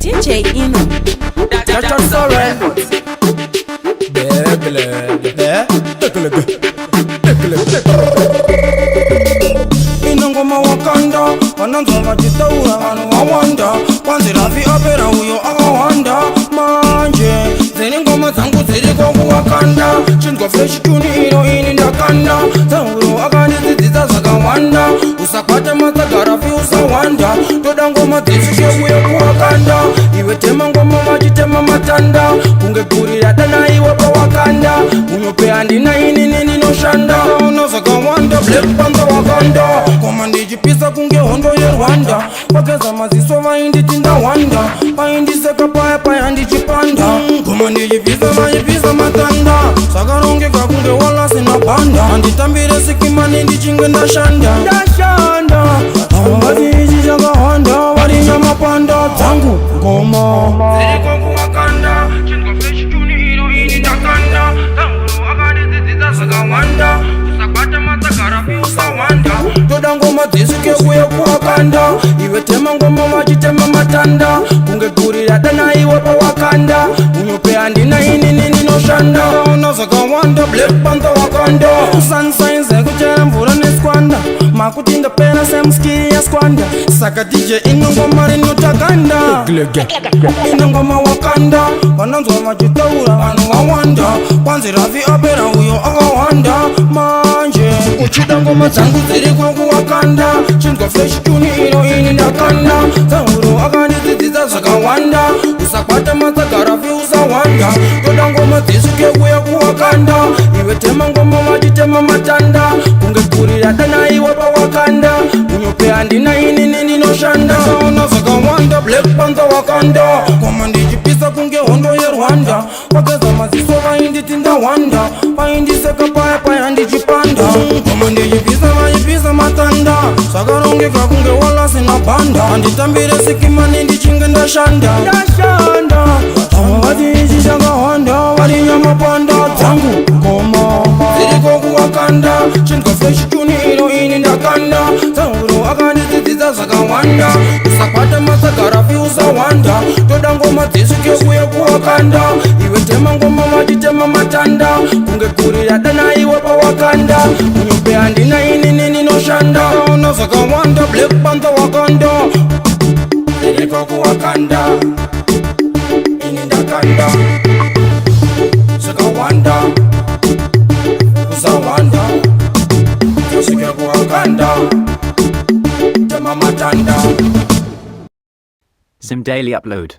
DJ Ino. Dr. Soren. Inongoma wakanda wananza vajitaura vanu wawanda kwanzira viapera uyo akawanda manje zeni ngoma zangu ziriko kuwakanda chindwa fresh tuni ino ini ndakanda zangu akandidzidzisa zakawanda usakwata matsagarafi usawanda toda ngoma dzisuke uye kuwakanda iwe tema ngoma vachitema matanda kunge kurira dana iwe pawakanda unyope handina ini ninoshanda unozakawanda Black Panther wakanda koma ndichipisa kunge hondo yeRwanda vakeza maziso vainditinda wanda vaindiseka paya paya ndichipanda koma ndichipisa vaipisa matanda sakarongeka kunge wala sina banda anditambire sikimani ndichinge ndashanda vaziichi chakahanda varinya mapanda dzangu ngoma ziriko kuwakanda chingwa fresh tuni ino ini ndakanda dzangu akadidzidzisa zakawanda usakwata matsagarafi usawanda toda ngoma dzisuke uye kuwakanda iwe tema ngoma vachitema matanda kunge gurira dana iwe pawakanda unyope handina ini ninoshanda unozakawanda Black Panther wakanda sunsigns ekuchera mvura neskwanda makuti ndapera semuskiri yaskwanda saka DJ inongoma rinotakanda inongoma wakanda vananzwa vachitaura vanhu wawanda kwanzira viapera uyo akawanda manje uchida ngoma dzangu dziriko kuwakanda chinzwa fresh tuni ino ini ndakanda dzahuro akandidzidzisa zvakawanda usakwata matsagarafi usawanda toda ngoma dzisuke uye kuwakanda iwe tema ngoma vachitema matanda kunge kurira dana iwe pawakanda unyope handina ini ninoshanda unozakawanda Black Panther wakanda koma ndichipisa kunge hondo yeRwanda vakeza maziso vainditinda wanda vaindiseka paya paya ndichipanda koma ndichipisa vaipisa matanda sakarongeka kunge wala sina banda anditambire sikimani ndichinge ndashanda vaziichi chakahanda varinya mapanda dzangu ngoma ziriko kuwakanda chindwa fresh tuni ino ini ndakanda dzahuro akandidzidzisa zakawanda usakwata matsagarafi usawanda toda ngoma dzisuke uye kuwakanda iwe tema ngoma vachitema matanda kunge gurira dana iwe pawakanda unyope handina ini ninoshanda unozakawanda Black Panther wakanda ziriko kuwakanda ini ndakanda zakawanda usawanda zisuke kuwakanda tema matanda. Zim Daily Upload.